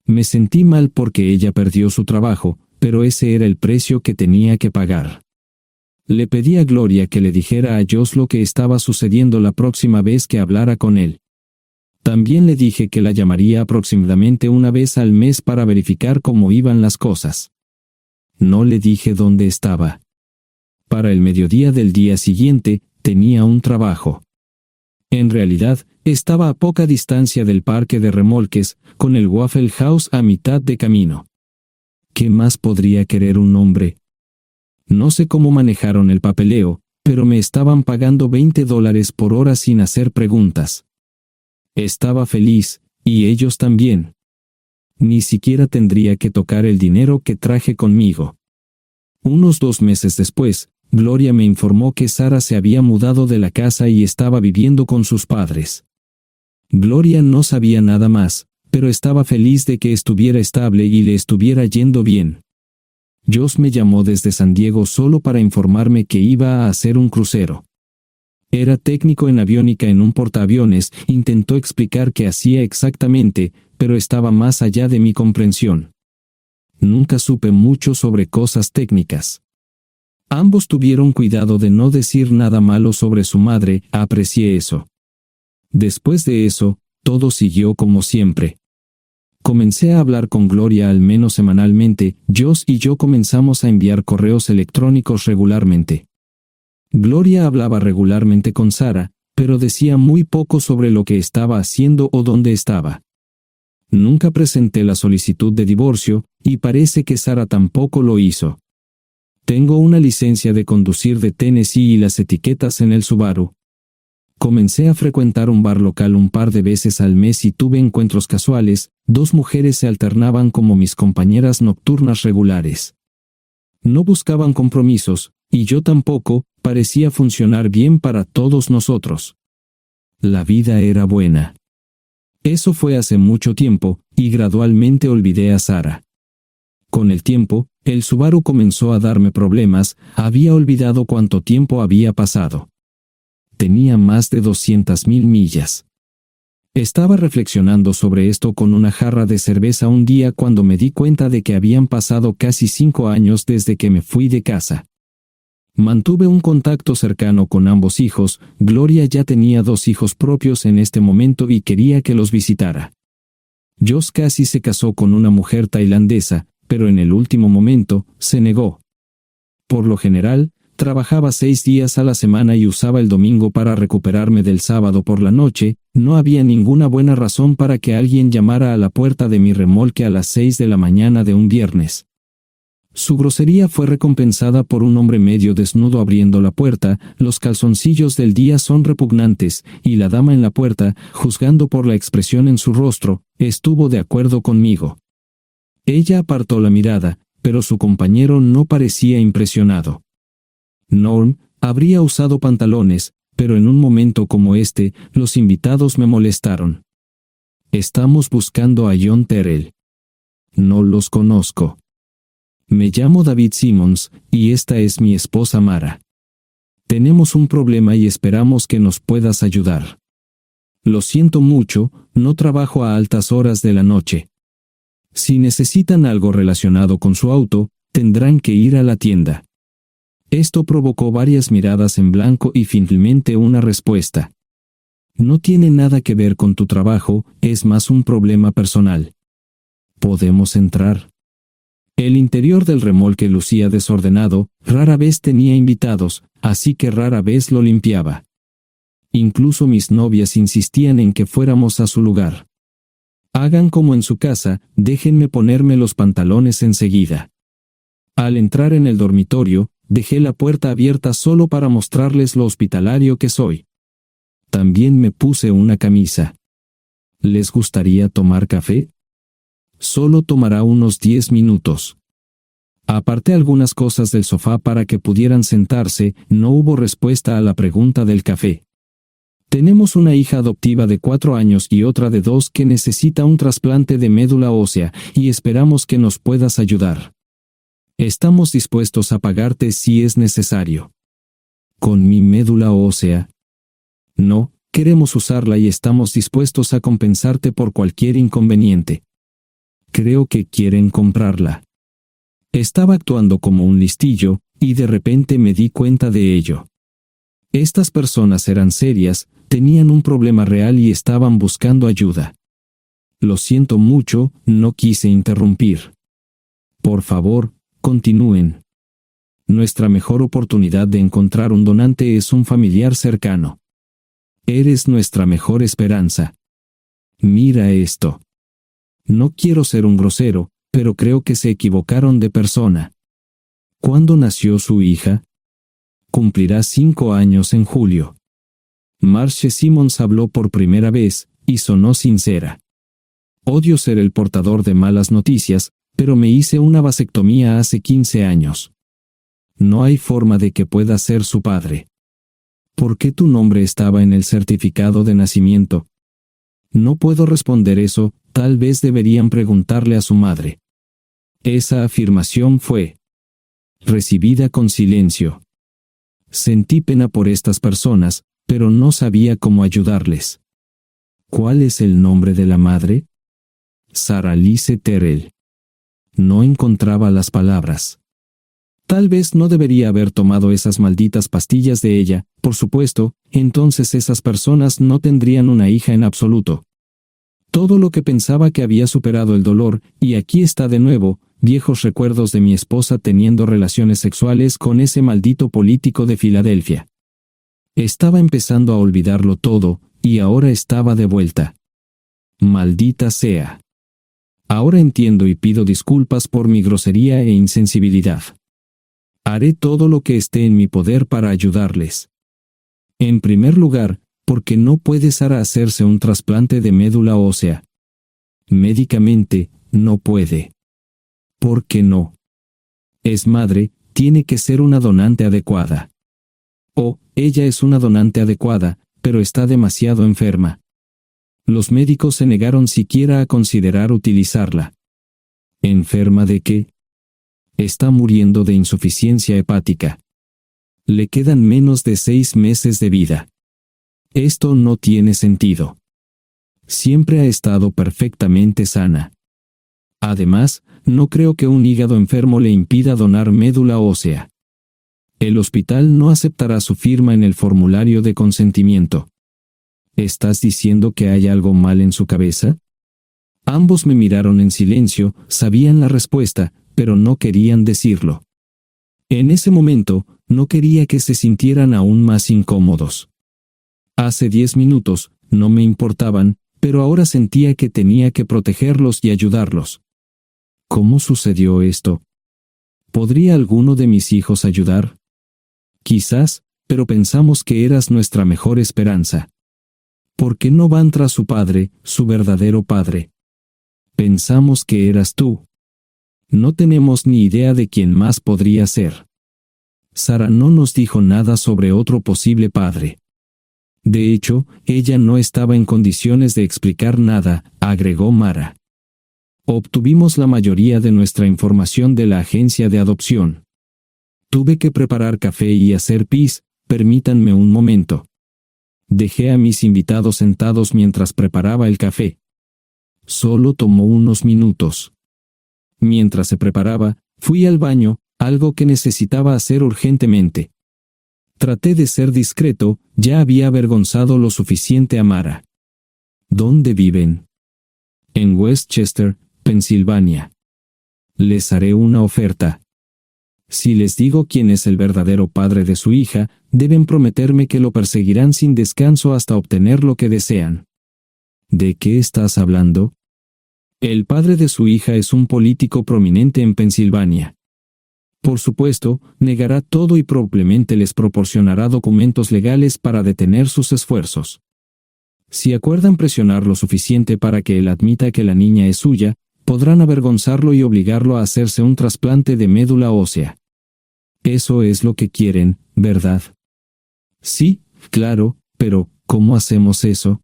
Me sentí mal porque ella perdió su trabajo, pero ese era el precio que tenía que pagar. Le pedí a Gloria que le dijera a Josh lo que estaba sucediendo la próxima vez que hablara con él. También le dije que la llamaría aproximadamente una vez al mes para verificar cómo iban las cosas. No le dije dónde estaba. Para el mediodía del día siguiente, tenía un trabajo. En realidad, estaba a poca distancia del parque de remolques, con el Waffle House a mitad de camino. ¿Qué más podría querer un hombre? No sé cómo manejaron el papeleo, pero me estaban pagando $20 por hora sin hacer preguntas. Estaba feliz, y ellos también. Ni siquiera tendría que tocar el dinero que traje conmigo. Unos 2 meses después, Gloria me informó que Sara se había mudado de la casa y estaba viviendo con sus padres. Gloria no sabía nada más, pero estaba feliz de que estuviera estable y le estuviera yendo bien. Josh me llamó desde San Diego solo para informarme que iba a hacer un crucero. Era técnico en aviónica en un portaaviones, intentó explicar qué hacía exactamente, pero estaba más allá de mi comprensión. Nunca supe mucho sobre cosas técnicas. Ambos tuvieron cuidado de no decir nada malo sobre su madre, aprecié eso. Después de eso, todo siguió como siempre. Comencé a hablar con Gloria al menos semanalmente, Josh y yo comenzamos a enviar correos electrónicos regularmente. Gloria hablaba regularmente con Sara, pero decía muy poco sobre lo que estaba haciendo o dónde estaba. Nunca presenté la solicitud de divorcio, y parece que Sara tampoco lo hizo. Tengo una licencia de conducir de Tennessee y las etiquetas en el Subaru. Comencé a frecuentar un bar local un par de veces al mes y tuve encuentros casuales, 2 mujeres se alternaban como mis compañeras nocturnas regulares. No buscaban compromisos, y yo tampoco, parecía funcionar bien para todos nosotros. La vida era buena. Eso fue hace mucho tiempo, y gradualmente olvidé a Sara. Con el tiempo, el Subaru comenzó a darme problemas, había olvidado cuánto tiempo había pasado. Tenía más de 200.000 millas. Estaba reflexionando sobre esto con una jarra de cerveza un día cuando me di cuenta de que habían pasado casi 5 años desde que me fui de casa. Mantuve un contacto cercano con ambos hijos, Gloria ya tenía 2 hijos propios en este momento y quería que los visitara. Josh casi se casó con una mujer tailandesa, pero en el último momento, se negó. Por lo general, trabajaba 6 días a la semana y usaba el domingo para recuperarme del sábado por la noche, no había ninguna buena razón para que alguien llamara a la puerta de mi remolque a las 6 de la mañana de un viernes. Su grosería fue recompensada por un hombre medio desnudo abriendo la puerta, los calzoncillos del día son repugnantes, y la dama en la puerta, juzgando por la expresión en su rostro, estuvo de acuerdo conmigo. Ella apartó la mirada, pero su compañero no parecía impresionado. Norm habría usado pantalones, pero en un momento como este, los invitados me molestaron. Estamos buscando a John Terrell. No los conozco. Me llamo David Simmons, y esta es mi esposa Mara. Tenemos un problema y esperamos que nos puedas ayudar. Lo siento mucho, no trabajo a altas horas de la noche. Si necesitan algo relacionado con su auto, tendrán que ir a la tienda. Esto provocó varias miradas en blanco y finalmente una respuesta. No tiene nada que ver con tu trabajo, es más un problema personal. ¿Podemos entrar? El interior del remolque lucía desordenado, rara vez tenía invitados, así que rara vez lo limpiaba. Incluso mis novias insistían en que fuéramos a su lugar. Hagan como en su casa, déjenme ponerme los pantalones enseguida. Al entrar en el dormitorio, dejé la puerta abierta solo para mostrarles lo hospitalario que soy. También me puse una camisa. ¿Les gustaría tomar café? Solo tomará unos 10 minutos. Aparté algunas cosas del sofá para que pudieran sentarse, no hubo respuesta a la pregunta del café. Tenemos una hija adoptiva de 4 años y otra de 2 que necesita un trasplante de médula ósea, y esperamos que nos puedas ayudar. Estamos dispuestos a pagarte si es necesario. ¿Con mi médula ósea? No, queremos usarla y estamos dispuestos a compensarte por cualquier inconveniente. Creo que quieren comprarla. Estaba actuando como un listillo, y de repente me di cuenta de ello. Estas personas eran serias, tenían un problema real y estaban buscando ayuda. Lo siento mucho, no quise interrumpir. Por favor, continúen. Nuestra mejor oportunidad de encontrar un donante es un familiar cercano. Eres nuestra mejor esperanza. Mira esto. No quiero ser un grosero, pero creo que se equivocaron de persona. ¿Cuándo nació su hija? Cumplirá 5 años en julio. Marche Simmons habló por primera vez, y sonó sincera. Odio ser el portador de malas noticias, pero me hice una vasectomía hace 15 años. No hay forma de que pueda ser su padre. ¿Por qué tu nombre estaba en el certificado de nacimiento? No puedo responder eso, tal vez deberían preguntarle a su madre. Esa afirmación fue recibida con silencio. Sentí pena por estas personas, pero no sabía cómo ayudarles. ¿Cuál es el nombre de la madre? Sarah Lise Terrell. No encontraba las palabras. Tal vez no debería haber tomado esas malditas pastillas de ella, por supuesto, entonces esas personas no tendrían una hija en absoluto. Todo lo que pensaba que había superado el dolor, y aquí está de nuevo, viejos recuerdos de mi esposa teniendo relaciones sexuales con ese maldito político de Filadelfia. Estaba empezando a olvidarlo todo, y ahora estaba de vuelta. Maldita sea. Ahora entiendo y pido disculpas por mi grosería e insensibilidad. Haré todo lo que esté en mi poder para ayudarles. En primer lugar, porque no puede Sara hacerse un trasplante de médula ósea. Médicamente, no puede. ¿Por qué no? Es madre, tiene que ser una donante adecuada. O, ella es una donante adecuada, pero está demasiado enferma. Los médicos se negaron siquiera a considerar utilizarla. ¿Enferma de qué? Está muriendo de insuficiencia hepática. Le quedan menos de 6 meses de vida. Esto no tiene sentido. Siempre ha estado perfectamente sana. Además, no creo que un hígado enfermo le impida donar médula ósea. El hospital no aceptará su firma en el formulario de consentimiento. ¿Estás diciendo que hay algo mal en su cabeza? Ambos me miraron en silencio, sabían la respuesta, pero no querían decirlo. En ese momento, no quería que se sintieran aún más incómodos. Hace 10 minutos, no me importaban, pero ahora sentía que tenía que protegerlos y ayudarlos. ¿Cómo sucedió esto? ¿Podría alguno de mis hijos ayudar? Quizás, pero pensamos que eras nuestra mejor esperanza. ¿Por qué no van tras su padre, su verdadero padre? Pensamos que eras tú. No tenemos ni idea de quién más podría ser. Sara no nos dijo nada sobre otro posible padre. De hecho, ella no estaba en condiciones de explicar nada, agregó Mara. Obtuvimos la mayoría de nuestra información de la agencia de adopción. Tuve que preparar café y hacer pis, permítanme un momento. Dejé a mis invitados sentados mientras preparaba el café. Solo tomó unos minutos. Mientras se preparaba, fui al baño, algo que necesitaba hacer urgentemente. Traté de ser discreto, ya había avergonzado lo suficiente a Mara. ¿Dónde viven? En Westchester, Pensilvania. Les haré una oferta. Si les digo quién es el verdadero padre de su hija, deben prometerme que lo perseguirán sin descanso hasta obtener lo que desean. ¿De qué estás hablando? El padre de su hija es un político prominente en Pensilvania. Por supuesto, negará todo y probablemente les proporcionará documentos legales para detener sus esfuerzos. Si acuerdan presionar lo suficiente para que él admita que la niña es suya, podrán avergonzarlo y obligarlo a hacerse un trasplante de médula ósea. Eso es lo que quieren, ¿verdad? Sí, claro, pero ¿cómo hacemos eso?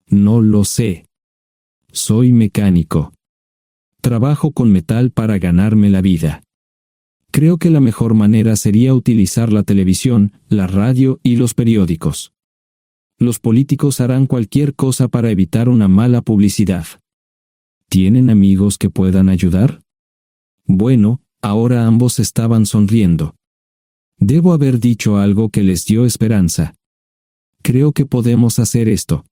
No lo sé. Soy mecánico. Trabajo con metal para ganarme la vida. Creo que la mejor manera sería utilizar la televisión, la radio y los periódicos. Los políticos harán cualquier cosa para evitar una mala publicidad. ¿Tienen amigos que puedan ayudar? Bueno, ahora ambos estaban sonriendo. Debo haber dicho algo que les dio esperanza. Creo que podemos hacer esto.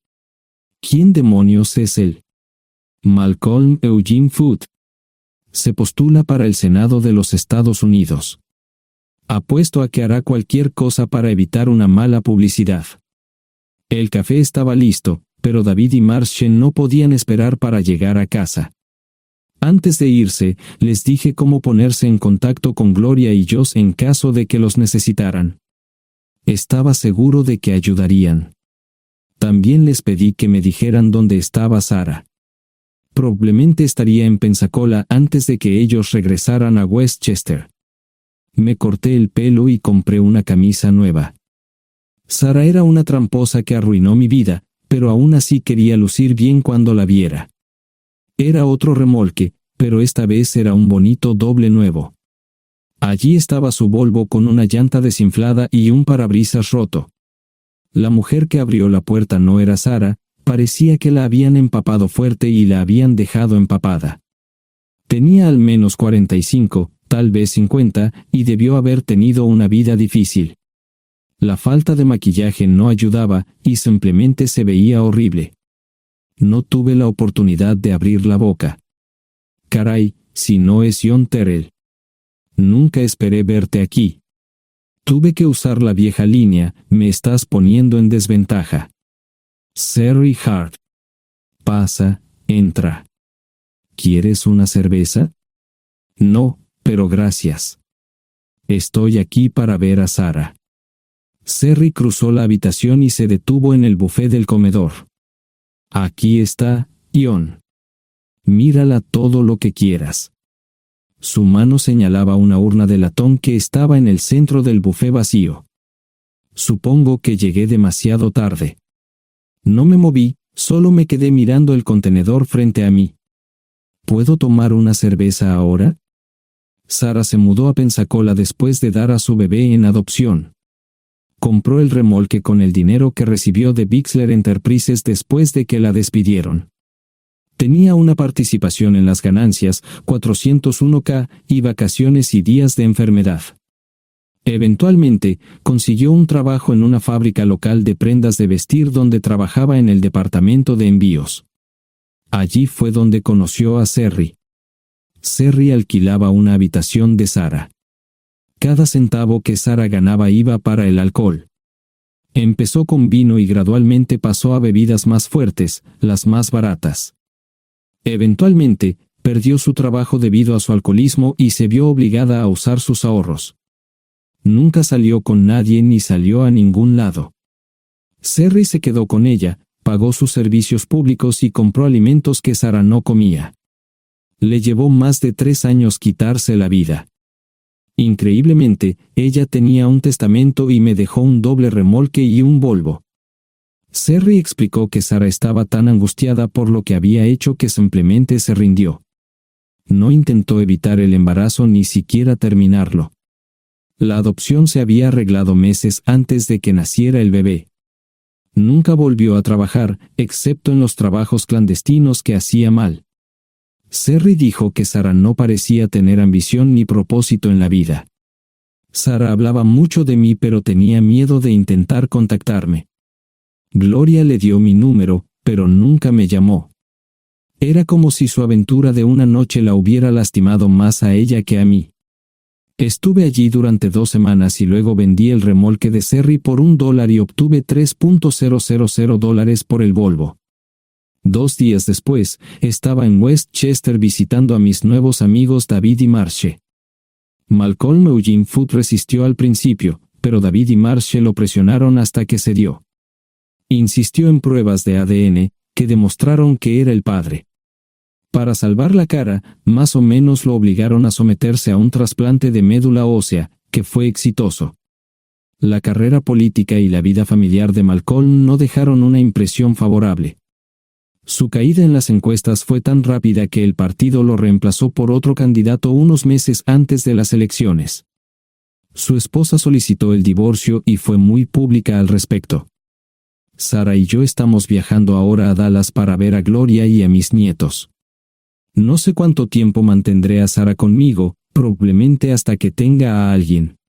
¿Quién demonios es él? Malcolm Eugene Foote. Se postula para el Senado de los Estados Unidos. Apuesto a que hará cualquier cosa para evitar una mala publicidad. El café estaba listo, pero David y Marshall no podían esperar para llegar a casa. Antes de irse, les dije cómo ponerse en contacto con Gloria y Josh en caso de que los necesitaran. Estaba seguro de que ayudarían. También les pedí que me dijeran dónde estaba Sara. Probablemente estaría en Pensacola antes de que ellos regresaran a Westchester. Me corté el pelo y compré una camisa nueva. Sara era una tramposa que arruinó mi vida, pero aún así quería lucir bien cuando la viera. Era otro remolque, pero esta vez era un bonito doble nuevo. Allí estaba su Volvo con una llanta desinflada y un parabrisas roto. La mujer que abrió la puerta no era Sara, parecía que la habían empapado fuerte y la habían dejado empapada. Tenía al menos 45, tal vez 50, y debió haber tenido una vida difícil. La falta de maquillaje no ayudaba, y simplemente se veía horrible. No tuve la oportunidad de abrir la boca. Caray, si no es John Terrell. Nunca esperé verte aquí. Tuve que usar la vieja línea, me estás poniendo en desventaja. Serry Hart. Pasa, entra. ¿Quieres una cerveza? No, pero gracias. Estoy aquí para ver a Sara. Serry cruzó la habitación y se detuvo en el buffet del comedor. Aquí está, John. Mírala todo lo que quieras. Su mano señalaba una urna de latón que estaba en el centro del buffet vacío. Supongo que llegué demasiado tarde. No me moví, solo me quedé mirando el contenedor frente a mí. ¿Puedo tomar una cerveza ahora? Sara se mudó a Pensacola después de dar a su bebé en adopción. Compró el remolque con el dinero que recibió de Bixler Enterprises después de que la despidieron. Tenía una participación en las ganancias, 401k, y vacaciones y días de enfermedad. Eventualmente, consiguió un trabajo en una fábrica local de prendas de vestir donde trabajaba en el departamento de envíos. Allí fue donde conoció a Serry. Serry alquilaba una habitación de Sara. Cada centavo que Sara ganaba iba para el alcohol. Empezó con vino y gradualmente pasó a bebidas más fuertes, las más baratas. Eventualmente, perdió su trabajo debido a su alcoholismo y se vio obligada a usar sus ahorros. Nunca salió con nadie ni salió a ningún lado. Serry se quedó con ella, pagó sus servicios públicos y compró alimentos que Sara no comía. Le llevó más de 3 años quitarse la vida. Increíblemente, ella tenía un testamento y me dejó un doble remolque y un Volvo. Serry explicó que Sara estaba tan angustiada por lo que había hecho que simplemente se rindió. No intentó evitar el embarazo ni siquiera terminarlo. La adopción se había arreglado meses antes de que naciera el bebé. Nunca volvió a trabajar, excepto en los trabajos clandestinos que hacía mal. Serry dijo que Sara no parecía tener ambición ni propósito en la vida. Sara hablaba mucho de mí pero tenía miedo de intentar contactarme. Gloria le dio mi número, pero nunca me llamó. Era como si su aventura de una noche la hubiera lastimado más a ella que a mí. Estuve allí durante 2 semanas y luego vendí el remolque de Serry por $1 y obtuve $3,000 por el Volvo. 2 días después, estaba en Westchester visitando a mis nuevos amigos David y Marche. Malcolm Eugene Foote resistió al principio, pero David y Marche lo presionaron hasta que cedió. Insistió en pruebas de ADN, que demostraron que era el padre. Para salvar la cara, más o menos lo obligaron a someterse a un trasplante de médula ósea, que fue exitoso. La carrera política y la vida familiar de Malcolm no dejaron una impresión favorable. Su caída en las encuestas fue tan rápida que el partido lo reemplazó por otro candidato unos meses antes de las elecciones. Su esposa solicitó el divorcio y fue muy pública al respecto. Sara y yo estamos viajando ahora a Dallas para ver a Gloria y a mis nietos. No sé cuánto tiempo mantendré a Sara conmigo, probablemente hasta que tenga a alguien.